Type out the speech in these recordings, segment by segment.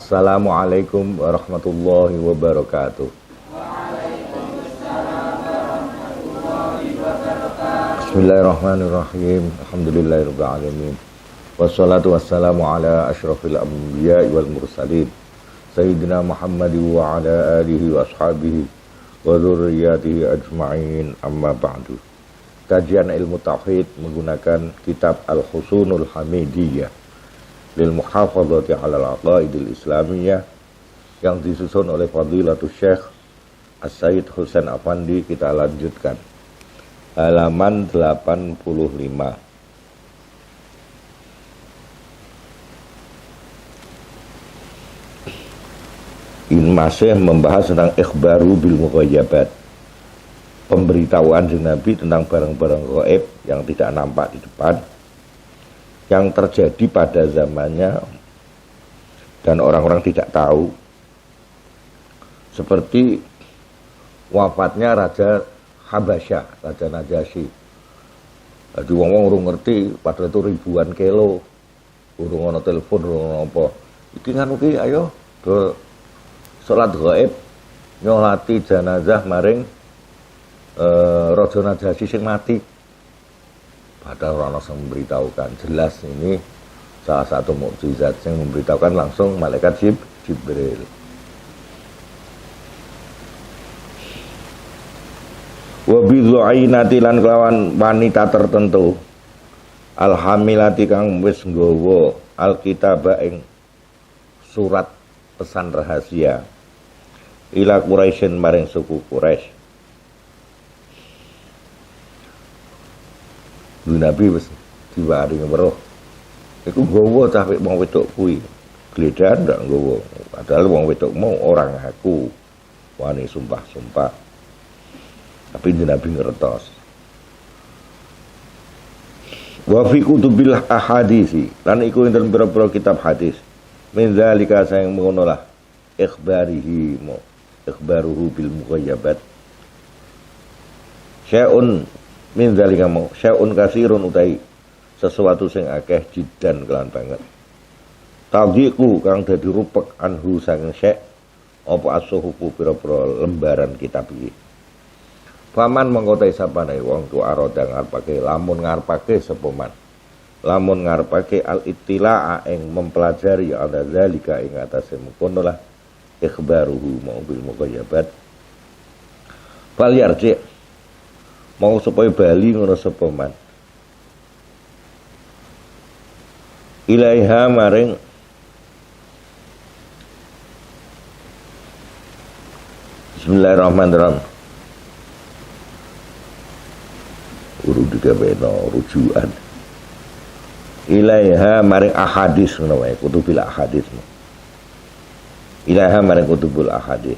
Assalamualaikum warahmatullahi wabarakatuh. Bismillahirrahmanirrahim. Alhamdulillahirabbil alamin. Wassalatu wassalamu ala asyrafil anbiya'i wal mursalin. Sayyidina Muhammad wa ala alihi wa ashabihi wa dzurriyyatihi ajma'in. Amma ba'du. Kajian ilmu tauhid menggunakan kitab Al-Husunul Hamidiyah lil muhafadzati 'alal aqaidil islamiyah yang disusun oleh Fadilatul Syekh As-Sayyid Husain Afandi. Kita lanjutkan halaman 85. Ini masih membahas tentang ikhbaru bil mughayyabat, pemberitahuan Nabi tentang barang-barang gaib yang tidak nampak di depan, yang terjadi pada zamannya dan orang-orang tidak tahu, seperti wafatnya Raja Habasyah, Raja Najasyi. Jadi wong-wong urung ngerti, padahal itu ribuan kilo, urung ana telepon, urung ana apa. Iki nganu ki ayo do salat gaib nyolati jenazah maring Raja Najasyi sing mati. Padahal orang langsung memberitahukan. Jelas ini salah satu mukjizat yang memberitahukan langsung malaikat Jibril. Wa bidzu'ainati lan kelawan wanita tertentu alhamilati kang wis nggawa alkitaba ing surat pesan rahasia ila Quraisyin maring suku Quraisy. Nabi wis diwaringi weruh iku nggawa cah wong wedok kuwi gledahan ndak nggawa, padahal wong wedok mau orang ngaku wani sumpah-sumpah, tapi Nabi ngertos. Wa fi kutubil ahadisi lan iku ing dalem pira-pira kitab hadis min zalika sayang mengono lah ikhbaruhu bil mughayyabat syai'un min zalika mau syai'un kasirun utai sesuatu sing akeh jidan kelan banget tadhiqu kang dadi rupek anhu saking syai' apa asuhuku pira-pira lembaran kitab iki. Faman mengkotai sapane wong tu aroda ngarepake lamun ngarepake sapa man lamun ngarepake al-ittila'a ing mempelajari ala zalika ing atase mengkono lah ikhbaruhu mau bil mughayyabat fal yarji mau supaya bali ngono sapa man ilaiha maring Bismillahirrahmanirrahim urut digabeno rujukan ilaiha maring ahadis ngono wae kutubil ahadis ilaiha maring kutubul ahadis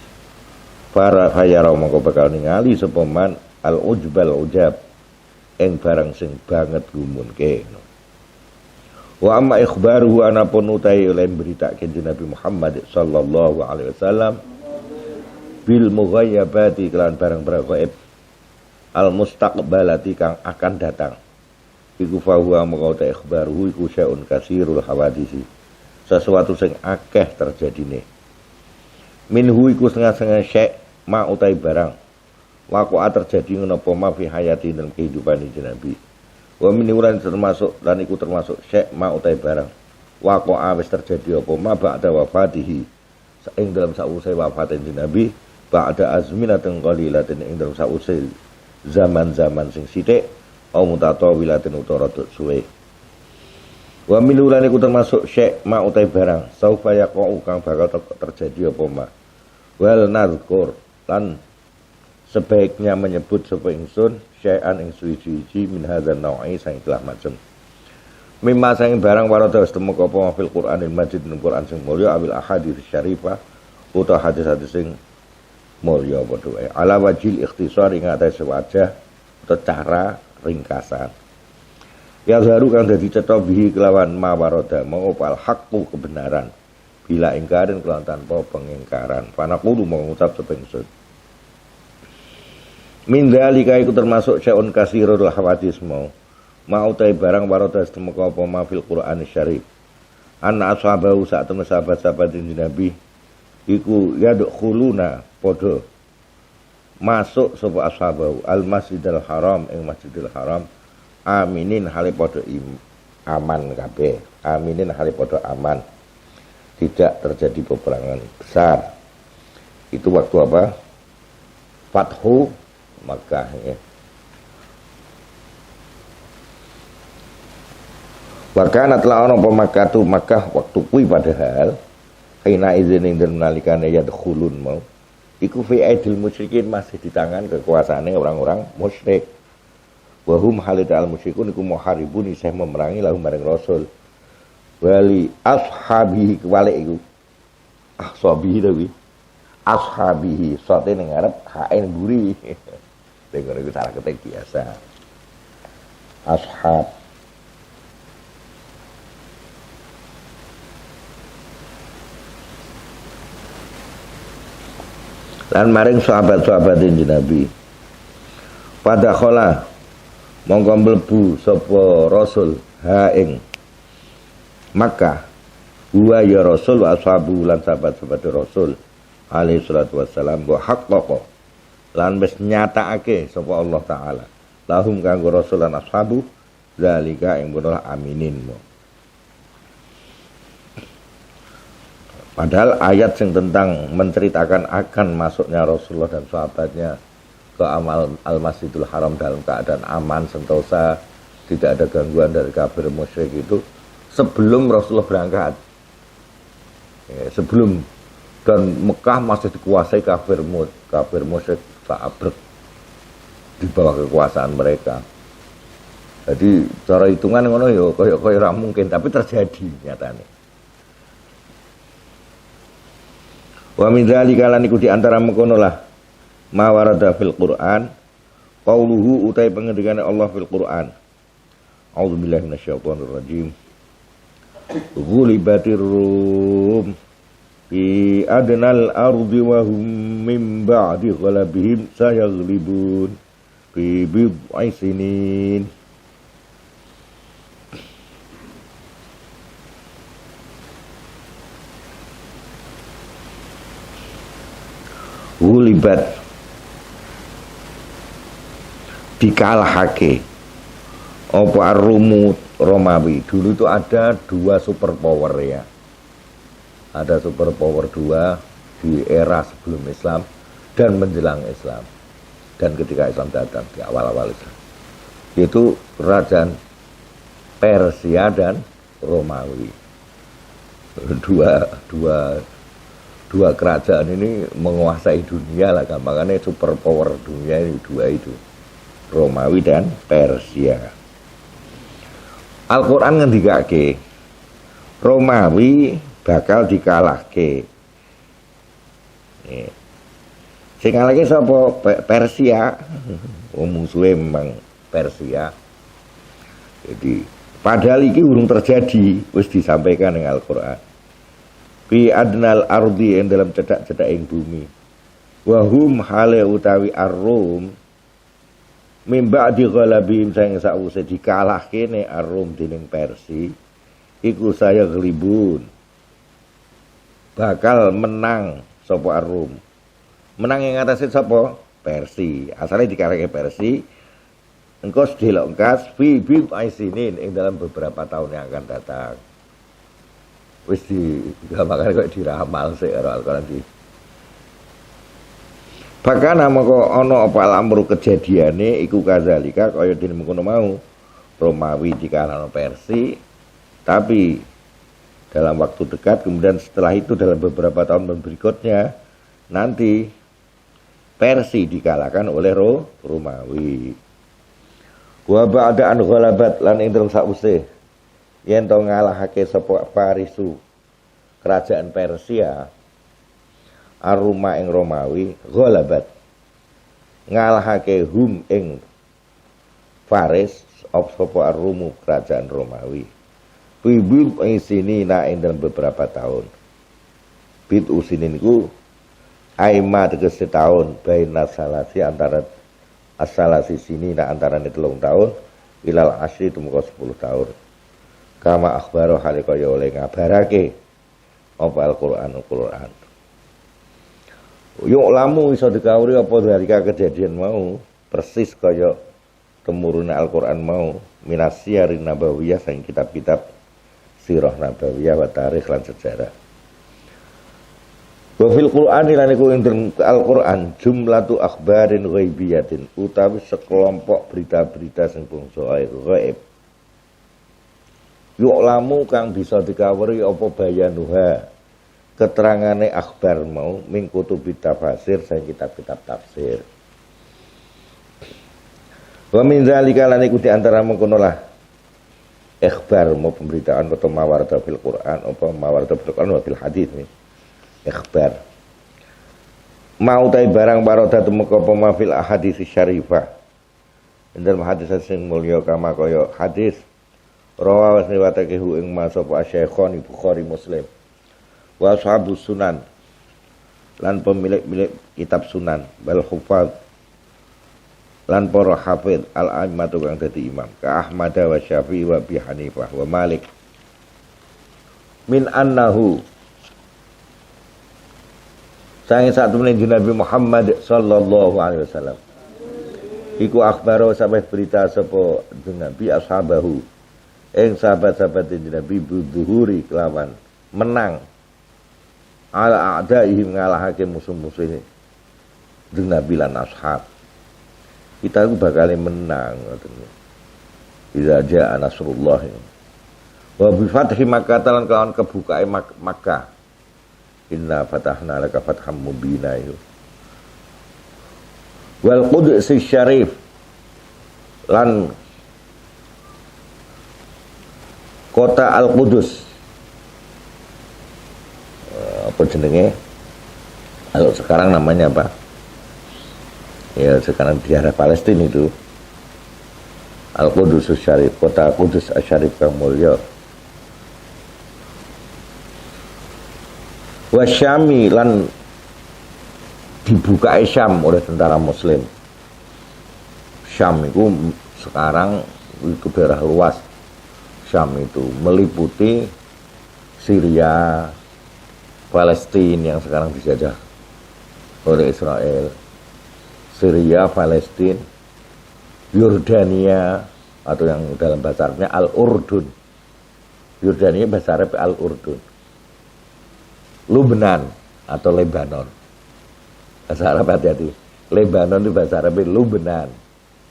para khayara mongko bakal ningali sapa man al ujbal ujab ing barang sing banget gumunke. Wa amma ikhbaruhu anapun utai oleh beritake Nabi Muhammad sallallahu alaihi wasallam bil mughayyabati kelan barang-barang gaib al mustaqbalati kang akan datang iku fa huwa maqata ikhbaruhu iku syai'un kasirul hawadisi sesuatu sing akeh terjadine minhu iku setengah-setengah syai' ma utai barang waqa'a terjadi ngono apa ma fi hayati dalam kehidupan Nabi wa min uran termasuk dan iku termasuk syai' ma utai barang waqa'a wis terjadi apa ma ba'da wafatihi ing dalam sausai wafat Nabi ba'da azminatin qalilatin ing dalam sausai zaman-zaman sing sithik au mutatawilatin utawa suwe. Wa min ulan iku termasuk syai' ma utai barang saufa yaqa'u kang bakal terjadi apa ma wal nazkur lan sebaiknya menyebut sapa ingsun syai'an ing suci-suci min hadzal nau'i sang ikhlas macem mimma sang barang warata wis temeka apa fil Qur'anil Majid ing Qur'an sing mulya awil ahadits syarifah utawa hadis-hadis sing mulya padha wae ala wajil ikhtisar ing atase wajah atau cara ringkasan ya zaru kang dadi cetha bihi kelawan ma warada mau opal haqqu kebenaran bila ingkarin kelawan tanpa pengingkaran panaqulu mengucap sapa ingsun min dzalika iku termasuk syai'un kasirul hawadis mau utai barang warata temeka apa ma fil Qur'an syarif Anna ashabahu sak temen sahabat-sahabat Nabi iku yadkhuluna padha masuk sapa ashabahu al Masjidil Haram ing Masjidil Haram aminin hale padha aman kabeh. Aminin hale padha aman. Tidak terjadi peperangan besar. Itu waktu apa? Fathu Makkah ya. Wakana telah ana apa Makkah waktu kuwi padahal aina izin ing nalikane yadkhulun mau iku fi aidil musyrikin masih di tangan kekuasaane orang-orang musyrik. Wa hum halidal musyrikun iku muharibun isih memerangi lahum bareng Rasul. Wali ashabihi wali iku ashabihi to kuwi. Ashabihi sote ning ngarep haen buri. Dengar iku salah ketik biasa. Ashab lan maring sahabat-sahabat Nabi pada khola mongko mlebu sapa Rasul ha ing Makkah wa ya Rasul wa ashabu lan sahabat-sahabat Rasul alaihi salatu wassalam wa haqqaqa lan wis nyatakake sapa Allah taala lahum kanggo Rasul lan ashabu zalika ing bono aminin. Padahal ayat yang tentang menceritakan akan masuknya Rasulullah dan sahabatnya ke Al-Masjidil Haram dalam keadaan aman, sentosa, tidak ada gangguan dari kafir musyrik itu sebelum Rasulullah berangkat. Ya, sebelum dan Mekah masih dikuasai kafir musyrik sahabat di bawah kekuasaan mereka. Jadi cara hitungan ngono yo kaya ora mungkin tapi terjadi nyatane. Wa min dzalika lan iku di antara mengkono lah ma warada fil Qur'an qauluhu utai pengendikane Allah fil Qur'an. A'udzubillahi minasyaitonir rajim. Ghulibatir Rum fi adnal ardi wa hum min ba'di ghalabihim sayaghlibun fi bid'i sinin. Gulibat dikalahake apa Ar-Rumut Romawi. Dulu itu ada dua superpower ya. Ada superpower dua di era sebelum Islam dan menjelang Islam. Dan ketika Islam datang di awal-awal Islam. Yaitu kerajaan Persia dan Romawi. Dua kerajaan ini menguasai dunia lah gampangannya superpower dunia ini dua itu Romawi dan Persia. Al-Quran ngendikake Romawi bakal dikalahke. Sing ngalahke sapa? Persia. Musuhe memang Persia. Jadi padahal iki urung terjadi wis disampaikan ning Al-Quran. Fi adnal ardi yang dalam cedak-cedak ing bumi. Wahum hale utawi ar-Rum mimba di ghalabim sayang sause dikalahke ne ar-Rum dening Persi iku saya gelibun bakal menang sapa ar-Rum. Menang yang atase sapa? Persi. Asale dikalahke Persi engko sedelok kas fi bid'i sinin ing dalam beberapa tahun yang akan datang. Wis digambarkan kok diramal sik karo Al-Qur'an iki. Bahkan moko ana apa alamru kejadiane iku kazalika kaya dene mengkono mau. Romawi dikalahno Persi tapi dalam waktu dekat kemudian setelah itu dalam beberapa tahun berikutnya nanti Persi dikalahkan oleh Romawi. Wa ba'da an ghalabat lan ing dalem sause yen to ngalahake sapa Farisu kerajaan Persia Ar-Ruma ing Romawi ghalabat ngalahake hum ing Faris of sapa Ar-Rumu kerajaan Romawi bibul sini ing dalam beberapa tahun bid usinin ku aima tegese tahun baina salasi antara asalasi sini antara 3 tahun ilal asri tumeka 10 tahun. kama akhbaro hale kaya oleh ngabarake apa Al-Qur'an. Yuk lamu iso dikawuri apa dalika kejadian mau persis kaya temurune Al-Qur'an mau minas siyarin nabawiyah sang kitab-kitab sirah nabawiyah wa tarikh lan sejarah. Wa fil Qur'ani lan iku ing Al-Qur'an jumlatu akhbarin ghaibiyatin utawi sekelompok berita-berita sing bangsa ghaib. Yuk lamu kang bisa dikawuri apa bayanuha keterangane akhbar mau min kutubit tafsir sang kitab-kitab tafsir. Wa min zalika lan iku di antara mengkono lah ikhbar mau pemberitaan atau mawarda fil Qur'an apa mawarda fil Qur'an wa fil hadis nih. Ikhbar mau tai barang paroda temeka apa mafil ahadits syarifah dalam hadis sing mulya kama kaya hadis rawahu riwayatake ing masapa Syekhon Bukhari Muslim wa ashabus sunan lan pemilik-milik kitab sunan bal hufaz lan para hafid al-a'immah kang dadi imam ka Ahmad wa Syafi'i wa Abi Hanifah wa Malik min annahu sange sak temene Nabi Muhammad sallallahu alaihi wasallam iku akhbaro sampai berita sapa Nabi ashabahu ing sahabat-sahabat Nabi budzuhuri kelawan menang ala a'daihim ngalahake musuh-musuhe Nabi lan ashab kita itu bakal menang ngoten idza jaa nasrullah wa bi fathi Makkah lan kawan kebukae Makkah inna fatahna laka fatham mubina itu wal Quds syarif lan kota Al-Qudus apa jenenge kalau sekarang namanya apa ya sekarang di daerah Palestina itu Al-Qudus syarif kota Qudus syarif kang mulya wasyami lan dibuka Syam oleh tentara muslim. Syam itu sekarang itu daerah luas. Syam itu meliputi Syria, Palestina yang sekarang dijajah oleh Israel, Syria, Palestina, Yordania atau yang dalam bahasa Arabnya Al-Urdun. Yordania bahasa Arab Al-Urdun. Lubnan atau Lebanon. Bahasa Arab hati-hati. Lebanon itu bahasa Arab Lubnan.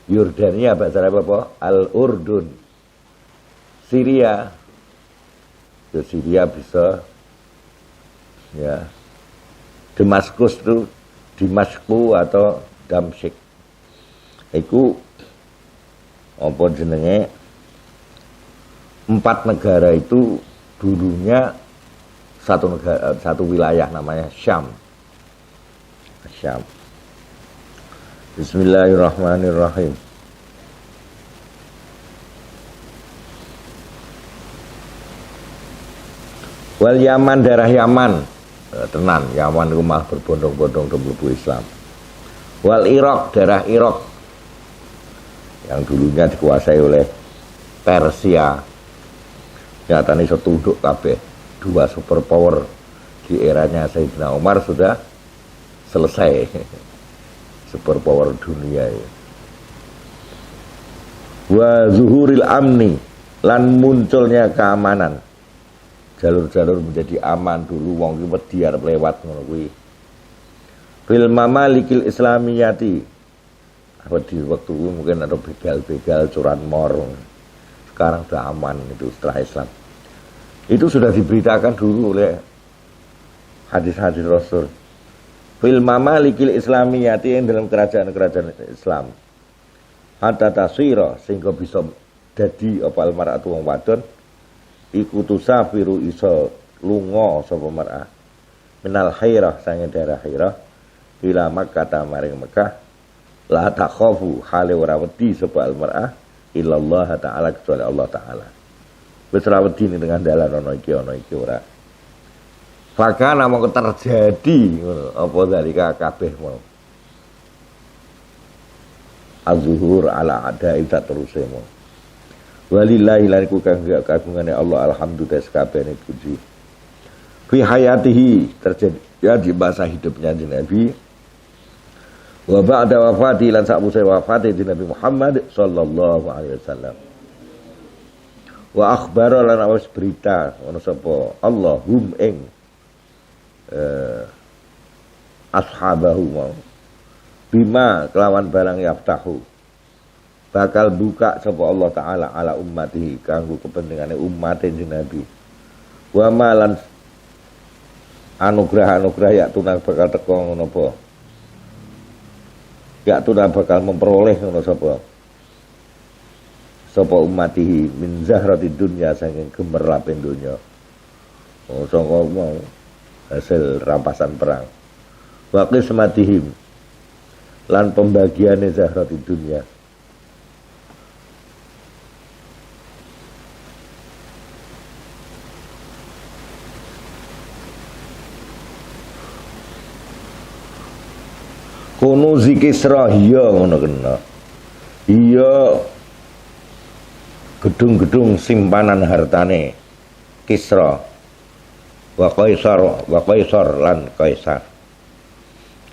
Yordania bahasa Arab apa? Al-Urdun. Syria. Ya, Syria bisa ya. Damaskus itu Damasku atau Damsyik. Iku apa jenenge? 4 negara itu dulunya satu wilayah namanya Syam. Syam. Bismillahirrahmanirrahim. Wal Yaman daerah Yaman. Tenan, Yaman itu malah berbondong-bondong ke mlebu Islam. Wal Irak daerah Irak yang dulunya dikuasai oleh Persia. Nyatane iso tunduk kabeh. 2 superpower di eranya Sayyidina Umar sudah selesai. Superpower dunia ya. Wa zuhuril amni lan munculnya keamanan. Jalur-jalur menjadi aman dulu wong iki wedi arep lewat ngono kuwi. Fil mamalikil islamiyati. Apa di waktu itu mungkin ada begal-begal curanmor. Sekarang sudah aman itu setelah Islam. Itu sudah diberitakan dulu oleh hadis-hadis Rasul. Fil mamalikil islamiyati yang dalam kerajaan-kerajaan Islam. Hatta tasira sehingga bisa dadi apa almar'atu wong wadon iku tusafiru iso lunga sapa mar'ah minal Hairah sange daerah Hairah ila Makkah maring Mekah la takhafu hale ora wedi sapa almar'ah illallah taala kecuali Allah taala. Wis ora wedi dengan dalan ana iki ora. Fakana mongko terjadi ngono apa dalika kabeh mau. Az-zuhur ala ada'i terusé mau. Walillahi lan iku kagungane Allah alhamdulillah sakabehane puji. Fi hayatihi terjadi ya di masa hidupnya Nabi. Wa ba'da wafati lan sakwise wafate Nabi Muhammad sallallahu alaihi wasallam. Wa akhbara lan awis berita ono sapa Allahum ing ashabahu mau bima kelawan barang yaftahu bakal buka sapa Allah taala ala ummatihi kanggo kepentingane umat Nabi. Wa malan anugrah ya tunang bakal teko ngono apa? Ya tunang bakal memperoleh ngono sapa ummatihi min zahrati dunya saking gemerlaping donya. Oh sangka mau hasil rampasan perang. Wa qismatihim lan pembagiane zahrati dunya. Kono zikisra iya ngono kena. Iya gedung-gedung simpanan hartane Kisra wa Kaisar lan Kaisar.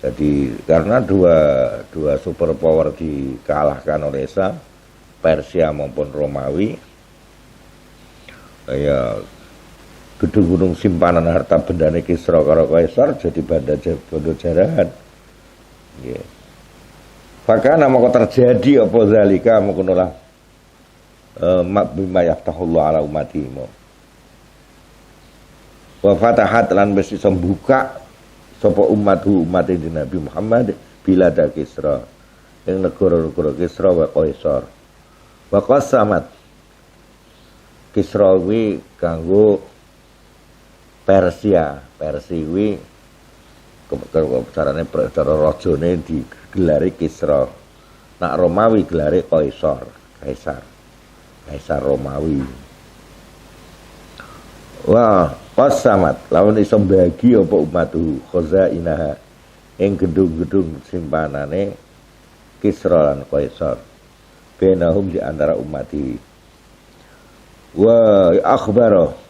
Jadi karena dua superpower dikalahkan oleh Islam, Persia maupun Romawi, ya gedung-gedung simpanan harta bendane Kisra karo Kaisar jadi banda jarahan. Ya. Fakana maka terjadi apa zalika mengkonolah bima yaftahullah ala ummati wa fatahat lan besi sembuka sapa umat Nabi Muhammad bilada Kisra ing negara-negara Kisra wa Kaisar wa qasamat Kisra wi kanggo Persia wi carane cara rajane digelari Kisra. Nak Romawi gelare Kaisar Romawi. Wah, qasamat lawan iso bagi apa umatu khazainaha ing gedung-gedung simpanane Kisra lan Kaisar. Benahum di antara umati. Wa akhbaro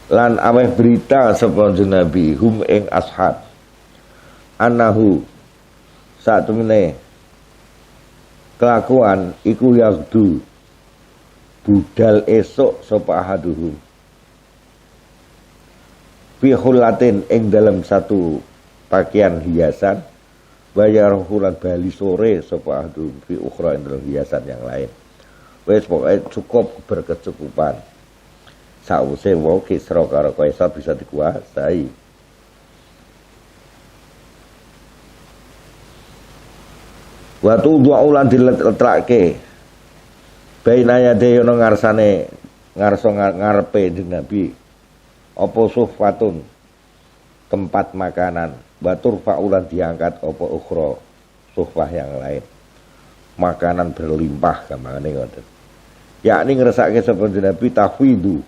lan ameh berita sapa Nabi hum ing ashab anahu satemene kelakuan iku yagdu budal esok sapa ahaduhum fi khulatin ing dalam satu pakaian hiasan bayar hulan bali sore sapa ahaduhum fi ukhra ing dalam hiasan yang lain wis pokoke cukup berkecukupan. Sause wau Kisra karo Kaisar bisa dikuasai. Watu dua ulan diletrake. Bainaya deyono ngarsane ngarepe Nabi. Apa sufatun tempat makanan. Batur faulan diangkat apa ukhra sufah yang lain. Makanan berlimpah gampangane ngoten. Yakni ngresake sapa Nabi tafwidu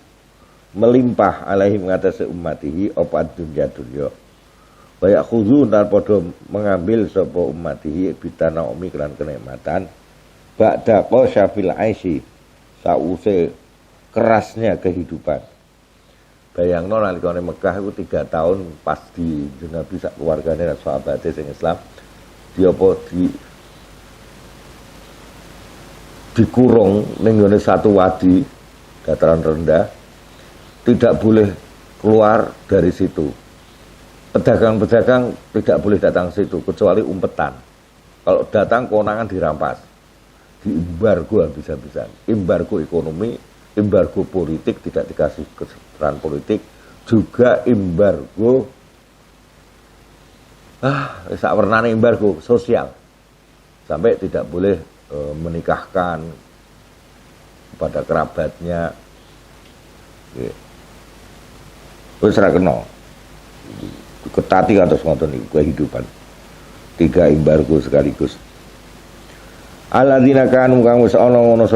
melimpah alaihi mengatasi ummatihi apa dunya wa yakhuzun dan padha mengambil sapa ummatihi bitana umi kelan kenikmatan ba'da qasyafil aisy sause kerasnya kehidupan. Bayangno nalikane Mekah iku 3 tahun pas di Nabi sak keluargane dan sahabate sing Islam dikurung ning ngene satu wadi dataran rendah. Tidak boleh keluar dari situ. Pedagang-pedagang tidak boleh datang situ kecuali umpetan. Kalau datang kewenangan dirampas, diembargo habis-habisan. Embargo ekonomi, embargo politik tidak dikasih kesetaraan politik, juga embargo sak wernane embargo sosial. Sampai tidak boleh menikahkan kepada kerabatnya. Wis ra kena. Ketati kados ngoten niku kehidupan. 3 embargo sekaligus. Alladzina kanu kang wis ana ngono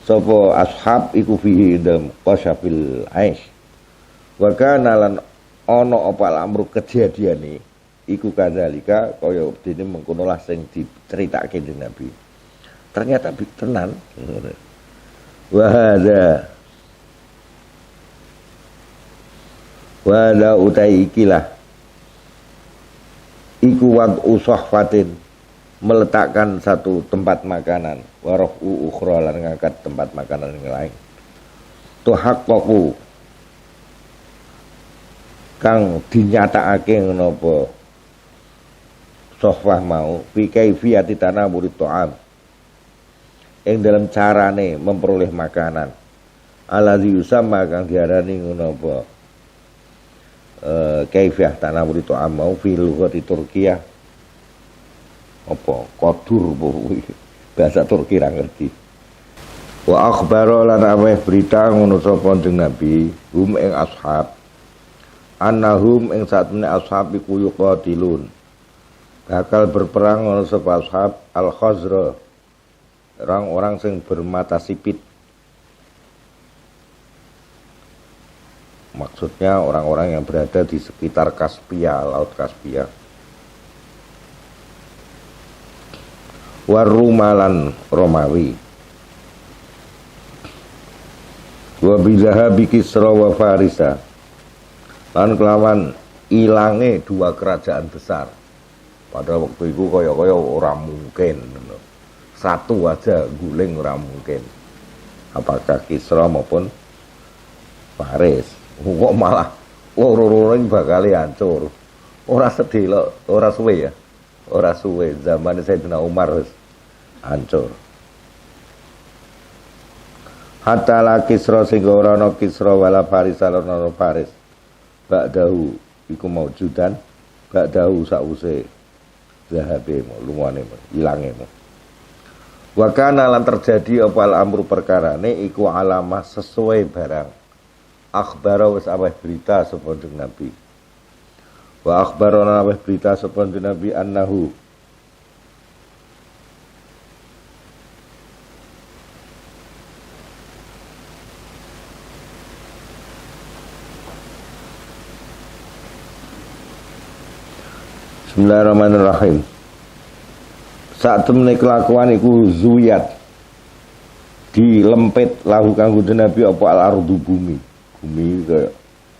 sapa ashab iku fihi indam qasyafil aish. Wa kana lan ana apa amru kejadiane iku kadzalika kaya dene mengkonolah sing diceritake dening Nabi. Ternyata tenan. Wa hadza utai ikilah iku wad usahfatin meletakkan satu tempat makanan warohu ukhra lan ngangkat tempat makanan yang lain tuhaqqaqu kang dinyatakake napa sohfah mau fi kaifiyati tanawuri ta'am ing dalam carane memperoleh makanan alladzi yusamma kang diarani napa kaifiyah tanawuri ta'am mau fi lughati Turkiyah apa kodur bahasa Turki ra ngerti wa akhbara lan aweh berita ngono sapa Nabi hum ing ashab annahum ing satune ashab iku yuqatilun bakal berperang ngono sapa ashab al-Khazra orang-orang sing bermata sipit, maksudnya orang-orang yang berada di sekitar Kaspia, laut Kaspia. Warumalan Romawi wa bizahabi Kisra wa Farisa lan kelawan ilange dua kerajaan besar. Pada waktu itu kaya-kaya ora mungkin satu aja guling ora mungkin, apakah Kisra maupun Faris. Kok malah loro-loro bakal hancur. Ora sedih lho, ora suwe ya. Ora suwe zaman Sayyidina Umar hancur. Hatta la Kisra sehingga ora ana Kisra wala Faris lan ana Faris. Ba'dahu iku maujudan, ba'dahu sause zahabe lumane ilange. Wa kana lan terjadi apa al-amru perkarane iku alamah sesuai barang. Akhbara wis aweh berita sapa Nabi. Wa akhbarana aweh berita sapa Nabi annahu Bismillahirrahmanirrahim. Saat temene kelakuan iku zuyat dilempit lahu kanggo Nabi apa al-ardu bumi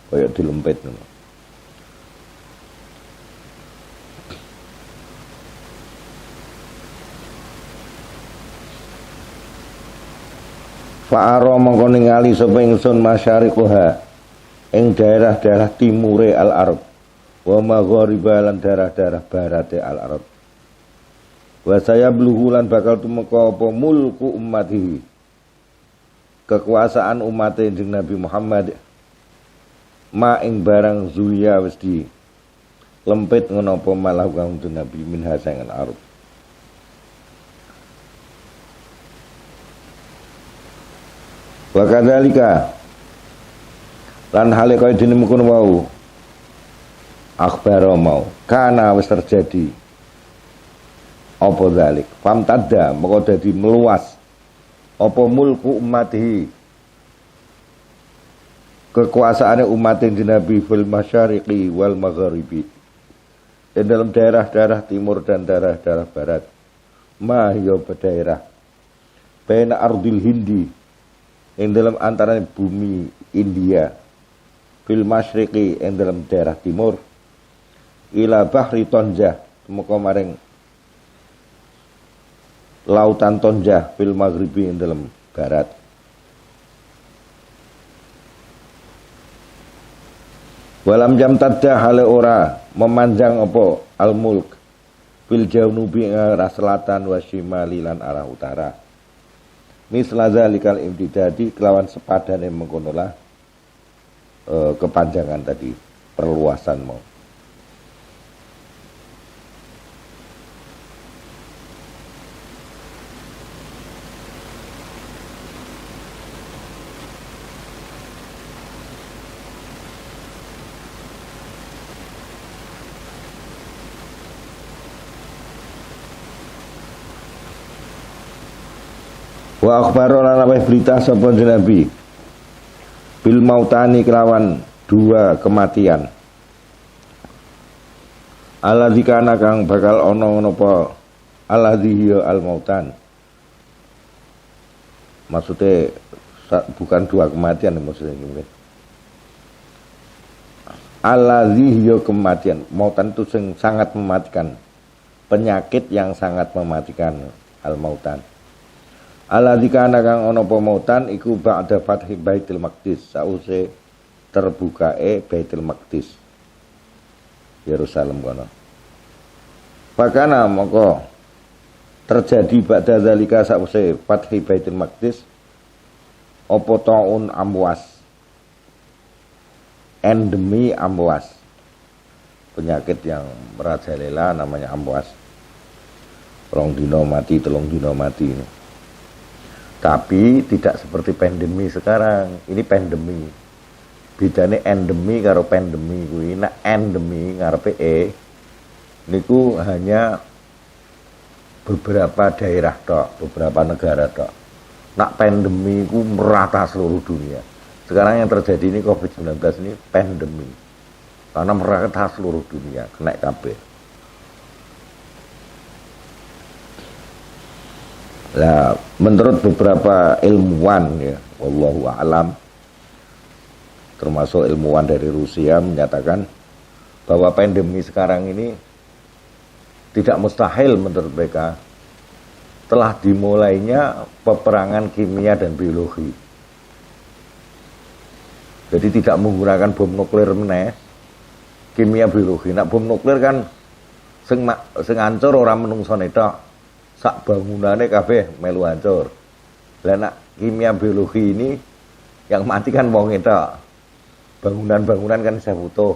kaya dilempit ngono. Fa'ara mongko ningali sapa ingsun masyariquha ing daerah-daerah timure al-ard wa maghariba lan daerah-daerah barate al-ard. Wa saya bluhulan bakal tumeka apa mulku ummatihi kekuasaan umat Kanjeng Nabi Muhammad ma ing barang zuya wis di lempit ngono apa malah Kanjeng Nabi min hasangan ard. Wa kadzalika lan hale kaya dene mengkono wau akhbaro mau kana wis terjadi apa zalik famtadda moko dadi meluas apa mulku ummatihi kekuasaane umat Nabi fil masyariqi wal magharibi di dalam daerah-daerah timur dan daerah-daerah barat ma ya daerah baina ardil hindi yang dalam antara bumi India fil masyriqi yang dalam daerah timur ila bahri Tonjah temeka maring lautan Tonjah fil maghribi yang dalam barat. Walam jam tadda hale ora memanjang apa al mulk fil janubi arah selatan wa shimali lan arah utara. Misla zalikal imtidadi kelawan sepadane mengkonolah kepanjangan tadi perluasan mau. Wa akhbaro lan aweh berita sapa Nabi bil mautani kelawan dua kematian Alladzi kana kang bakal ana napa alladzi hiya al mautan. Maksudnya bukan dua kematian maksudnya mungkin. Alladzi hiya kematian, mautan itu sangat mematikan. Penyakit yang sangat mematikan al mautan. Alladzi kana kang ana apa mautan iku ba'da fathi Baitul Maqdis, sause terbukae Baitul Maqdis. Yerusalem kono. Pakana moko terjadi ba'da zalika sause fathi Baitul Maqdis apa taun amwas. Endemi amwas. Penyakit yang merajalela namanya amwas. 2 dino mati, 3 dino mati. Tapi tidak seperti pandemi sekarang. Ini pandemi. Bedane endemi karo pandemi kuwi. Nek endemi ngarepe niku hanya beberapa daerah tok, beberapa negara tok. Nek pandemi ku merata seluruh dunia. Sekarang yang terjadi ini COVID-19 ini pandemi. Karena merata seluruh dunia, kena kabeh. Nah, menurut beberapa ilmuwan ya, wallahu a'lam, termasuk ilmuwan dari Rusia menyatakan bahwa pandemi sekarang ini tidak mustahil menurut mereka telah dimulainya peperangan kimia dan biologi. Jadi tidak menggunakan bom nuklir meneh, kimia biologi. Nah, bom nuklir kan sing hancur ora menungsone tok. Sak bangunane kabeh melu hancur. Lah nek kimia biologi ini yang mati kan wong itu. Bangunan-bangunan kan bisa butuh.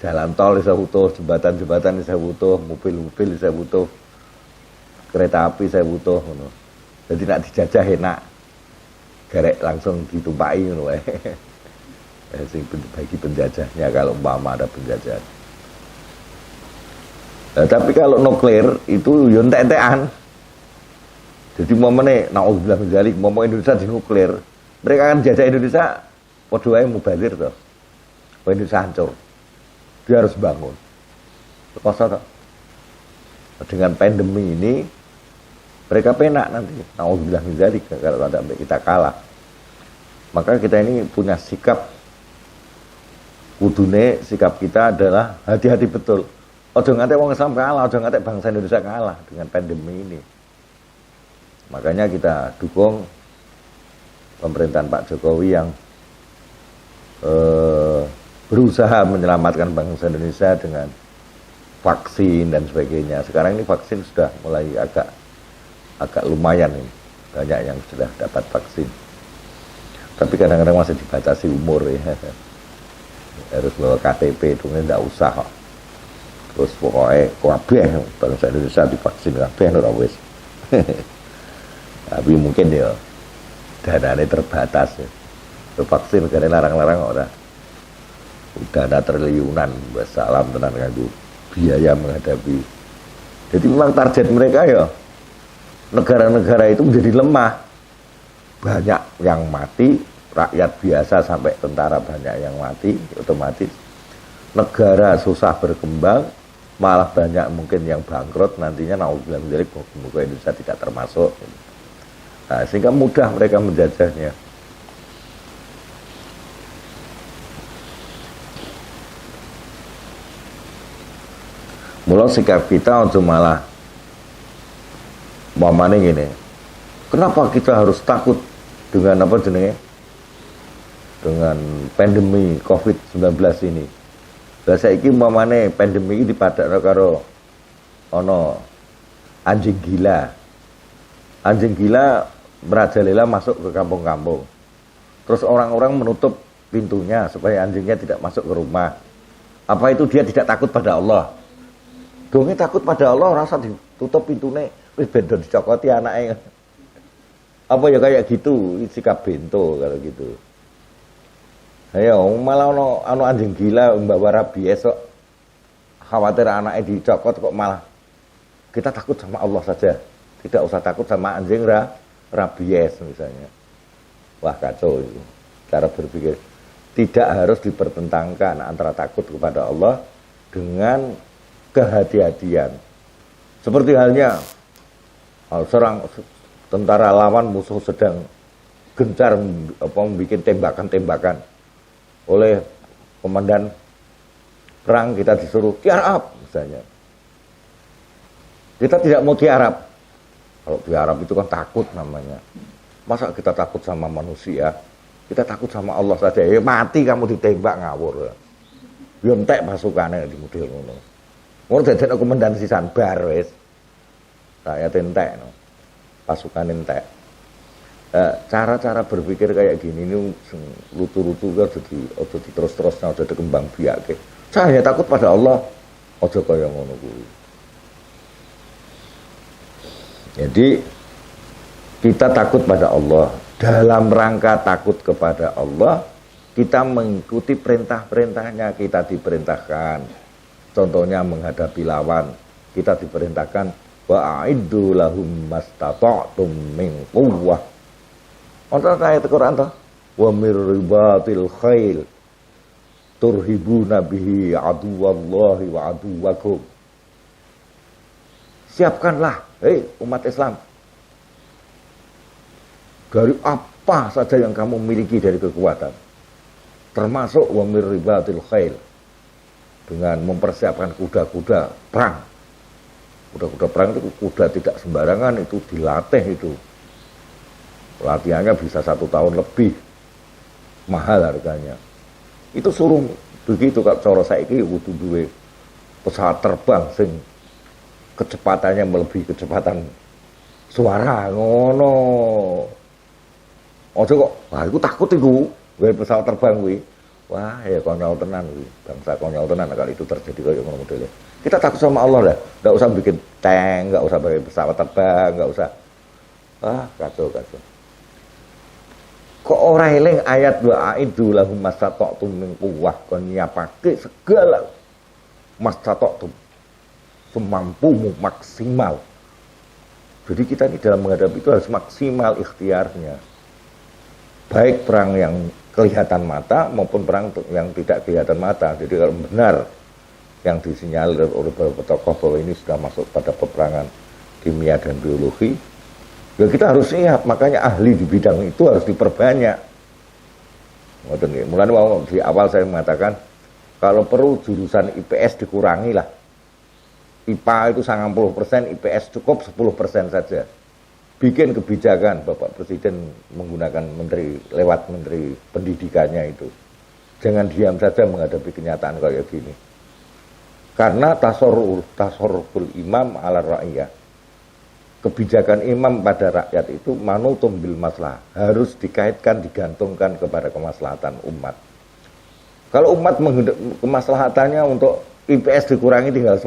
Jalan tol bisa butuh, jembatan-jembatan bisa butuh, mobil-mobil bisa butuh. Kereta api saya butuh ngono. Jadi nek dijajah enak. Garek langsung ditumpaki ngono wae. Sing bagi penjajahnya kalau umpama ada penjajahan. Nah, tapi kalau nuklir itu yo entek-entekan. Jadi momennya naudzubillah min dzalik, momen Indonesia di nuklir, mereka akan jajah Indonesia padha wae mubazir to. Indonesia hancur. Dia harus bangun. Kosa toh. Dengan pandemi ini mereka penak nanti. Naudzubillah min dzalik kalau ada kita kalah. Maka kita ini punya sikap kudune, sikap kita adalah hati-hati betul. Ojo ngantek wong Islam kalah, ojo ngantek bangsa Indonesia kalah dengan pandemi ini. Makanya kita dukung pemerintahan Pak Jokowi yang berusaha menyelamatkan bangsa Indonesia dengan vaksin dan sebagainya. Sekarang ini vaksin sudah mulai agak lumayan ini. Banyak yang sudah dapat vaksin. Tapi kadang-kadang masih dibatasi umur ya. Harus bawa KTP itu tidak usah kok. Terus pokoknya kabeh bangsa Indonesia divaksin kabeh ora wis. Tapi mungkin ya danane terbatas ya. Vaksin karena larang-larang ora. Dana triliunan salam tenan kanggo biaya menghadapi. Jadi memang target mereka ya negara-negara itu menjadi lemah. Banyak yang mati, rakyat biasa sampai tentara banyak yang mati, otomatis negara susah berkembang, malah banyak mungkin yang bangkrut nantinya naudzubillah min dzalik, moga Indonesia tidak termasuk. Nah, sehingga mudah mereka menjajahnya. Mulai sikap kita untuk malah mamane gini. Kenapa kita harus takut dengan apa jenenge? Dengan pandemi COVID-19 ini. Lah saiki mamane pandemi iki dipadakno karo ana anjing gila. Anjing gila merajalela masuk ke kampung-kampung. Terus orang-orang menutup pintunya supaya anjingnya tidak masuk ke rumah. Apa itu dia tidak takut pada Allah? Donge takut pada Allah rasa ditutup pintunya wis ben dicokoti anake. Apa ya kayak gitu, sikap bento kalau gitu. Ayo malah ono anjing gila membawa rabies kok. Khawatir anaknya dicokot kok malah kita takut sama Allah saja. Tidak usah takut sama anjing rabies misalnya. Wah kacau itu. Cara berpikir tidak harus dipertentangkan antara takut kepada Allah dengan kehati-hatian. Seperti halnya serang tentara lawan musuh sedang gencar membuat tembakan-tembakan oleh komandan perang, kita disuruh tiarap misalnya. Kita tidak mau tiarap. Kalau tiarap itu kan takut namanya. Masa kita takut sama manusia? Kita takut sama Allah saja. Ya mati kamu ditembak ngawur. Yo entek pasukannya di model ngono. Ngono dadi komandan sisan bar wis. Rakyat entek no. Pasukan entek. Cara-cara berpikir kayak gini ini lutu-lutu kan jadi terus-terusnya jadi kembang biak. Saya takut pada Allah, aja kaya ngono kuwi. Jadi kita takut pada Allah. Dalam rangka takut kepada Allah, kita mengikuti perintah-perintahnya. Kita diperintahkan, contohnya menghadapi lawan, kita diperintahkan wa'iddu lahum mastata'tum min quwwah. Untuk ayat Al-Quran toh, wa mir ribatil khail turhibuna bihi aduwallahi wa aduwakum. Siapkanlah, hei umat Islam, dari apa saja yang kamu miliki dari kekuatan, termasuk wa mir ribatil khail, dengan mempersiapkan kuda-kuda perang. Kuda-kuda perang itu kuda tidak sembarangan, itu dilatih itu. Latihannya bisa 1 tahun lebih, mahal harganya. Itu suruh begitu kak cara saiki kudu duwe pesawat terbang sing kecepatannya melebihi kecepatan suara ngono. Ojo kok, wah aku takut iku, gawe pesawat terbang kuwi. Wah, ya konyol tenan kuwi. Bangsa konyol tenan kali itu terjadi kayak ngono modelnya. Kita takut sama Allah lah, enggak usah bikin tank, enggak usah pakai pesawat terbang, enggak usah. Kacau. Kok ora eling ayat wa'iddu lahum mastata'tum min quwwah, kon nyiapake segala mastata'tum semampumu maksimal. Jadi kita ini dalam menghadapi itu harus maksimal ikhtiarnya. Baik perang yang kelihatan mata maupun perang yang tidak kelihatan mata. Jadi kalau benar yang disinyalir oleh beberapa tokoh bahwa ini sudah masuk pada peperangan kimia dan biologi, ya kita harus siap, makanya ahli di bidang itu harus diperbanyak. Mulanya mau di awal saya mengatakan, kalau perlu jurusan IPS dikurangi lah. IPA itu 90%, IPS cukup 10% saja. Bikin kebijakan, Bapak Presiden menggunakan lewat menteri pendidikannya itu. Jangan diam saja menghadapi kenyataan kayak gini. Karena tasorruful imam ala ra'iyah. Kebijakan imam pada rakyat itu manutum bil maslah, harus dikaitkan, digantungkan kepada kemaslahatan umat. Kalau umat kemaslahatannya untuk IPS dikurangi tinggal 10%,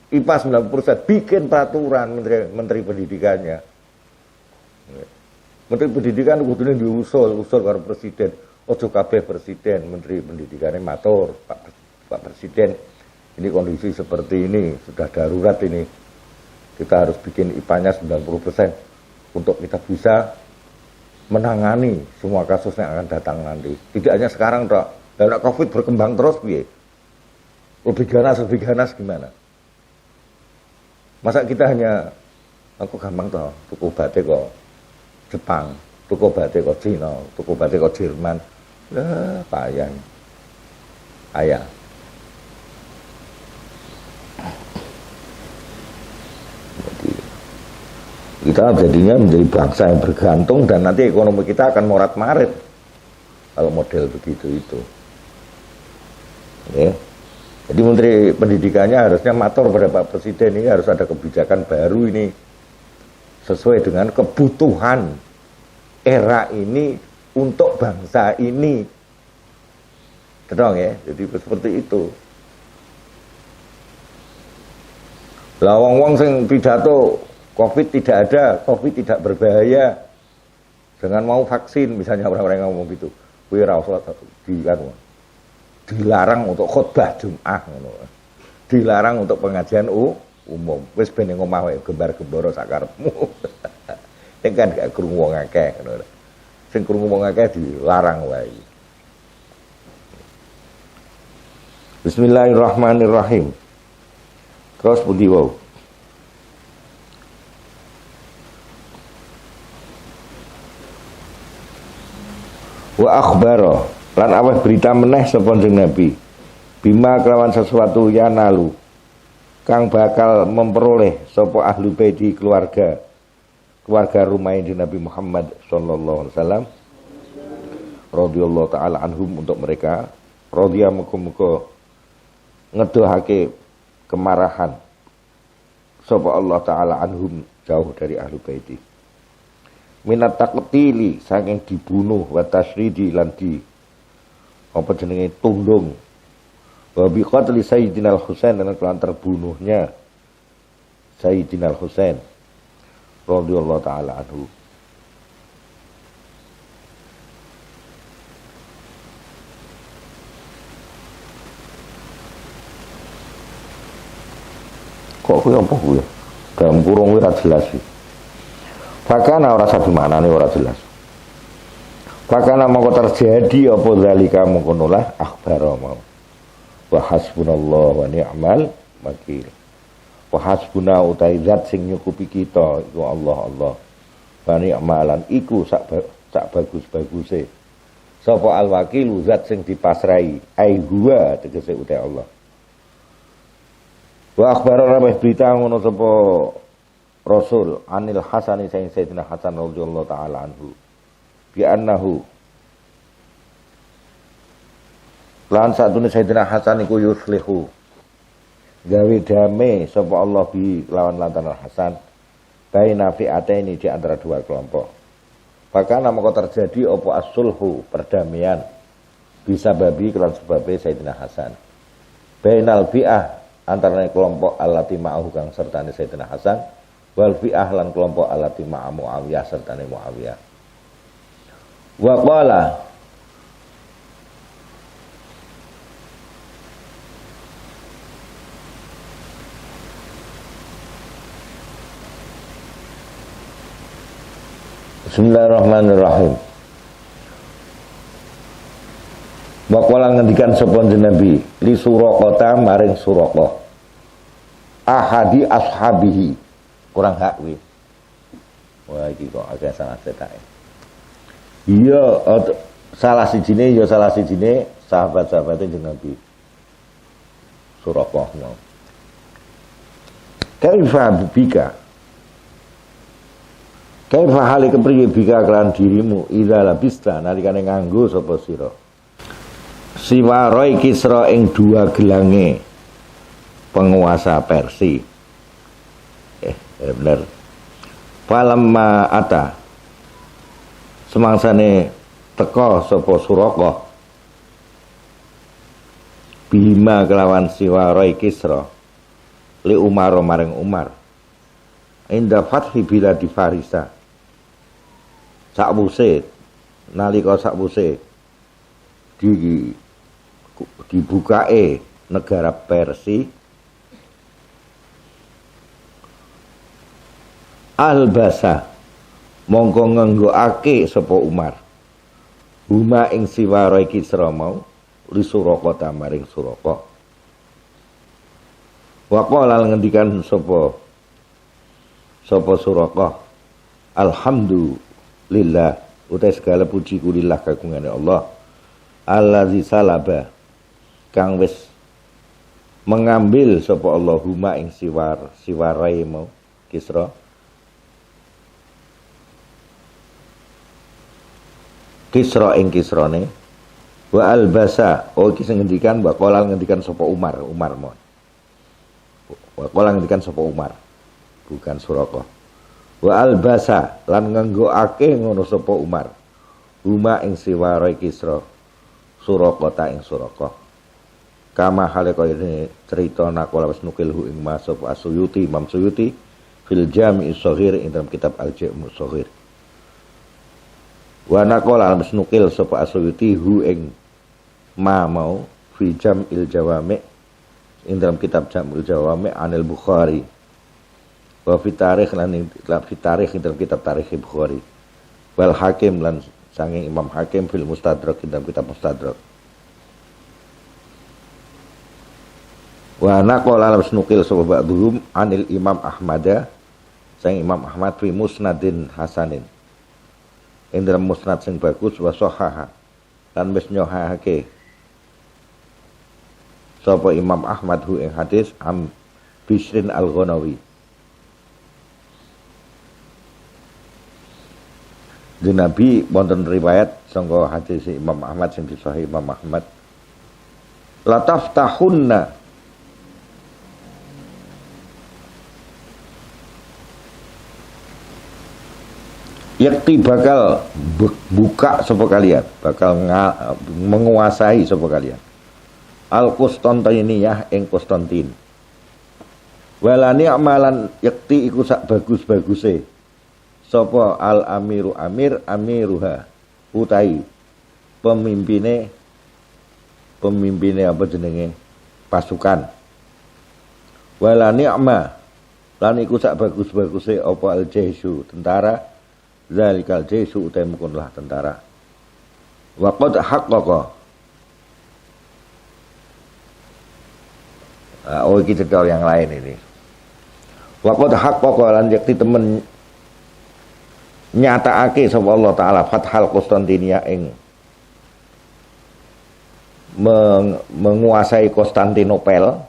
IPA 90%, bikin peraturan menteri pendidikannya. Menteri pendidikan kudune diusul karo presiden, ojo kabeh presiden, menteri pendidikannya matur, Pak Presiden, ini kondisi seperti ini, sudah darurat ini. Kita harus bikin IPA-nya 90% untuk kita bisa menangani semua kasus yang akan datang nanti. Tidak hanya sekarang, Dok. Karena COVID berkembang terus, piye? Lebih ganas gimana? Masa kita hanya, aku gampang toh, tuku batik kok Jepang, tuku batik kok Cina, tuku batik kok Jerman. Payah. Ayah. Kita jadinya menjadi bangsa yang bergantung dan nanti ekonomi kita akan morat-marit kalau model begitu itu. Oke. Jadi menteri pendidikannya harusnya matur pada Pak Presiden, ini harus ada kebijakan baru ini sesuai dengan kebutuhan era ini untuk bangsa ini. Kedong ya, jadi seperti itu. Lah wong-wong sing pidato COVID tidak ada, COVID tidak berbahaya. Dengan mau vaksin, misalnya orang-orang yang ngomong gitu, dilarang untuk khutbah Jum'ah, dilarang untuk pengajian umum. Wis ben ning omah wae gembar-gembara sakarepmu. Sing kan gak krungu wong akeh ngono. Sing krungu wong akeh dilarang wae. Bismillahirrahmanirrahim. Terus pundi wau? Wa akhbara lan aweh berita meneh sapa Nabi bima kelawan sesuatu yanalu kang bakal memperoleh sapa ahlu baiti keluarga rumah Nabi Muhammad sallallahu alaihi wasallam radhiyallahu taala anhum, untuk mereka radhiya muga-muga ngedohake kemarahan sapa Allah taala anhum, jauh dari ahlu baiti, minat taqtili saking dibunuh, wa tasridi lan di apa jenenge tundung, wa bi qatli Sayyidina Al-Husain, dan kelan terbunuhnya Sayyidina Al-Husain radhiyallahu taala anhu. Kok kuwi apa kuwi? Dalam kurung kuwi ora jelas iki. Fakana ora sabi maknane ora jelas. Fakana mongko terjadi apa zalika mengkonolah akhbara mau. Wa hasbunallahu wa ni'mal wakil. Wa hasbuna utai zat sing nyukupi kita iku Allah. Wa ni'malan iku sak bagus-baguse. Sapa al-wakil zat sing dipasrai, ai huwa tegese utai Allah. Wa akhbara rabih berita ngono sapa Rasul anil Hasani Sayyidina Hasan radhiyallahu taala anhu bi annahu lan satune Sayyidina Hasan iku yuslihu gawe damai sapa Allah bi lawan lantaran Hasan baina fi'ataini di antara dua kelompok. Bahkan maka terjadi apa as-sulhu, perdamaian, bisa babi kelan sebabe Sayyidina Hasan bainal fi'ah antara kelompok allati ma'ahu kang sertane Sayyidina Hasan wal fi'ah lan kelompok allati ma'a Muawiyah sertane Muawiyah. Wa qala Bismillahirrahmanirrahim. Wa qala ngendikan sapa Nabi li Suraqah maring Suraqah ahadi ashabihi, kurang hak kuwi. Wah iki kok agak salah cetake. Iya, salah sijine sahabat-sahabate Nabi Suraqah mau. Kaifa hale kepriye bika kelan dirimu idza labista nalikane nganggo sapa sira siwaroi Kisra ing dua gelange penguasa Persia. Bener. Falamma ata semangsane teka sapa Suraqah bima kelawan siwaroi Kisra li Umar maring Umar inda fathi biladi Farisa sakwuse nalika sakwuse dibukae negara Persia albasa mongko nganggoake sapa Umar huma ing siwarai Kisra mau li Suraqah maring Suraqah. Wa qala ngendikan sapa Suraqah alhamdulillah utai segala puji kulillah kagungane Allah allazi salaba kang wis mengambil sapa Allah huma ing siwarai mau Kisra ing Kisrane wa albasa iki sing ngendikan wa qala ngendikan sapa Umar mon wa qala ngendikan sapa Umar bukan Suraqah wa albasa lan nganggoake ngono sapa Umar huma ing siwarai Kisra Suraqah ing Suraqah kama hale kaya cerita nakola wis nukilhu ing masab Asyuyuti Imam Suyuti fil Jami' Shaghir ing dalam kitab Al-Jami' Shaghir wa nakola wis nukil sapa Asyuyuti hu ing mau fi Jam'il Jawami' ing dalam kitab Jam'il Jawami' anil Bukhari wa fi tarikh lan fi tarikh ing dalam kitab Tarikh Bukhari wal Hakim lan sanging Imam Hakim fil Mustadrak dalam kitab Mustadrak Wa naqala lam nukil sapa ba'dhum anil Imam Ahmad sang Imam Ahmad fi musnadin hasanin. Ing dalam musnad sing bagus wa sahaha lan wis nyohahake sapa Imam Ahmad hu ing hadis am Bishrin Al-Ghanawi. Di Nabi wonten riwayat sangka hadis Imam Ahmad sing disahih Imam Ahmad. La taftahunna yakti bakal buka sapa kalian, bakal menguasai sapa kalian. Al-Qustantiniyah ing Konstantin. Walani amalan yakti iku sak bagus-baguse sapa al-amiru amiruha utai pemimpine apa jenenge pasukan. Walani ama lan iku sak bagus-baguse apa al-jaisu tentara zalikal jaisu utai mukunlah tentara. Wa qad haqqaqa oh iki cerita yang lain ini. Wa qad haqqaqa lan yakti temen nyatakake sapa Allah taala fathal Konstantinia ing menguasai Konstantinopel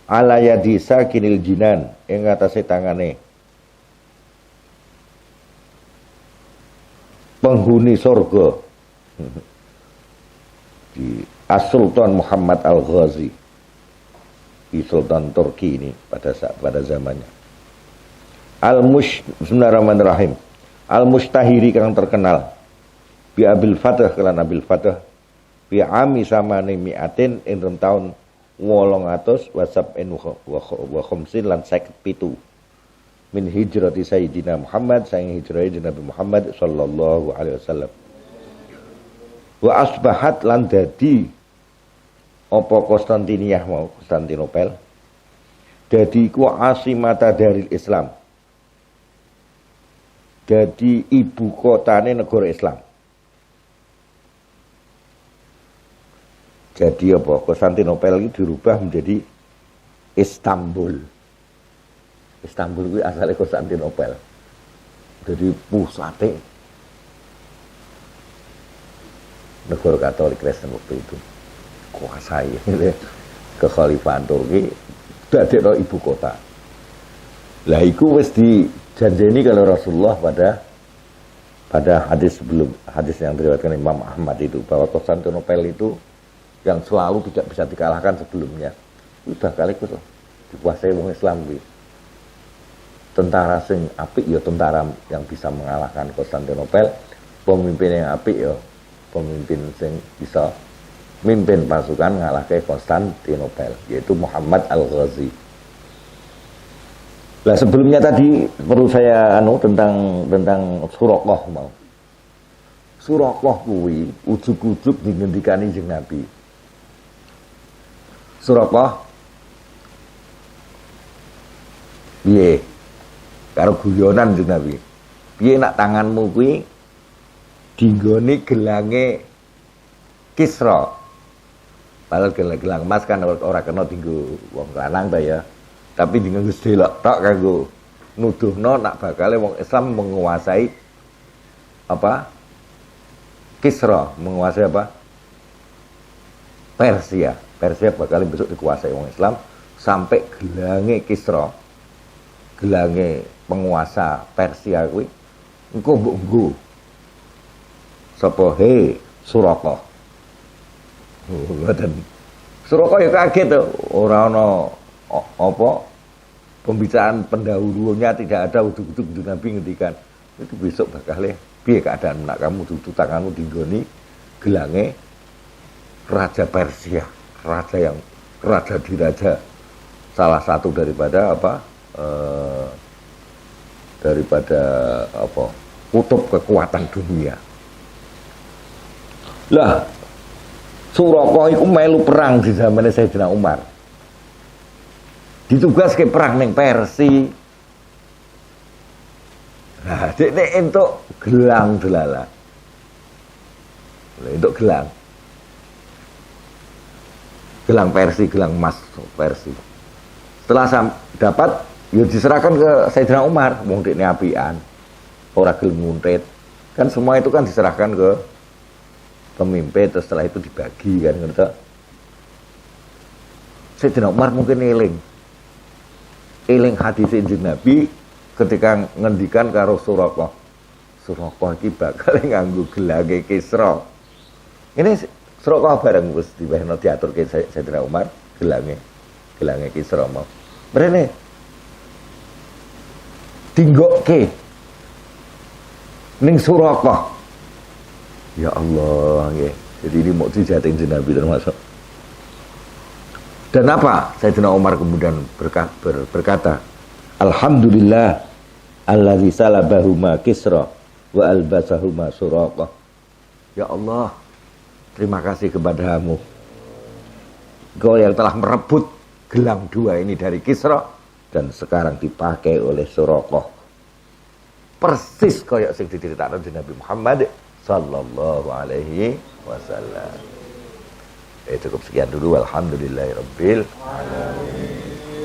ala yadi sakinil jinan ing atase tangane penghuni surga di As-Sultan Muhammad Al-Ghazi, di Sultan Turki ini pada zamannya. Bismillahirrahmanirrahim. Al-Mustahiri kang terkenal bi Abil Fatah kelan Abil Fatah bi ami samane miatin ing taun 800 wa khamsin lan 57 min hijrati Sayyidina Muhammad saing hijrah Nabi Muhammad sallallahu alaihi wasallam. Wa asbahat lan dadi apa Konstantiniyah mau Konstantinopel dadi iku asimata daril Islam. Jadi ibu kotane negara Islam. Jadi apa? Konstantinopel itu dirubah menjadi Istanbul. Istanbul itu asalnya Konstantinopel. Jadi pusate negara Katolik Kristen waktu itu. Kuasai kekhalifahan Turki dadekno ibu kota. Lah iku wis dijanjeni kalau Rasulullah pada hadis yang diriwayatkan Imam Ahmad itu bahwa Konstantinopel itu yang selalu tidak bisa dikalahkan sebelumnya. Udah kali itu dikuasai wong Islam kuwi. Tentara sing apik ya tentara yang bisa mengalahkan Konstantinopel, pemimpin yang apik ya pemimpin sing bisa mimpin pasukan ngalahke Konstantinopel, yaitu Muhammad Al-Ghazi. Lah sebelumnya tadi perlu saya tentang Suraqah mau. Suraqah kuwi ujug-ujug dingendikani jeung Nabi. Suraqah piye? Karo guyonan jeung Nabi. Piye nak tanganmu kuwi dinggone gelange Kisra. Padahal gelang emas kan ora kena dinggo wong lanang ta ya. Tapi dengan Gus delok tok kanggo nuduhno nak bakale wong Islam menguasai apa? Kisra, menguasai apa? Persia. Persia bakal besok dikuasai wong Islam sampai gelange Kisra. Gelange penguasa Persia kuwi engko mbok nggo. Sapa he Suraqah. Ngoten. Suraqah ya kaget to, ora ana apa pembicaraan pendahulunya tidak ada ujug-ujug Nabi ngendikan itu besok bakal piye keadaan nak kamu duduk tanganmu dinggoni gelange raja Persia, raja diraja salah satu daripada kutub kekuatan dunia. Lah Suraqah iku melu perang di zaman Sayyidina Umar. Ditugas ke perang ning Persia. Nah, dekne entuk gelang delala. Entuk gelang. gelang Persi, gelang emas Persi. Setelah dapat, ya diserahkan ke Sayyidina Umar, wong dekne apian, ora gelem nguntit. Kan semua itu kan diserahkan ke pemimpin, terus setelah itu dibagi kan ngerti. Sayyidina Umar mungkin eling hadis Kanjeng Nabi ketika ngendikan karo Suraqah. Suraqah iki bakal nganggo gelange Kisra. Ini Suraqah bareng wis diwehno diaturke Sayyidina Umar gelange Kisra mau. Mrene tinggokke ning Suraqah. Ya Allah nggih. Jadi ini mukjizat Kanjeng Nabi termasuk. Dan apa? Sayyidina Umar kemudian berkata, Alhamdulillah allazi salabahuma Kisra wa albasahuma Suraqah. Ya Allah, terima kasih kepadamu. Kau yang telah merebut gelang dua ini dari Kisra dan sekarang dipakai oleh Suraqah. Persis kaya sing diceritakan Nabi Muhammad sallallahu alaihi wasallam. Cukup sekian dulu. Alhamdulillahirabbil alamin.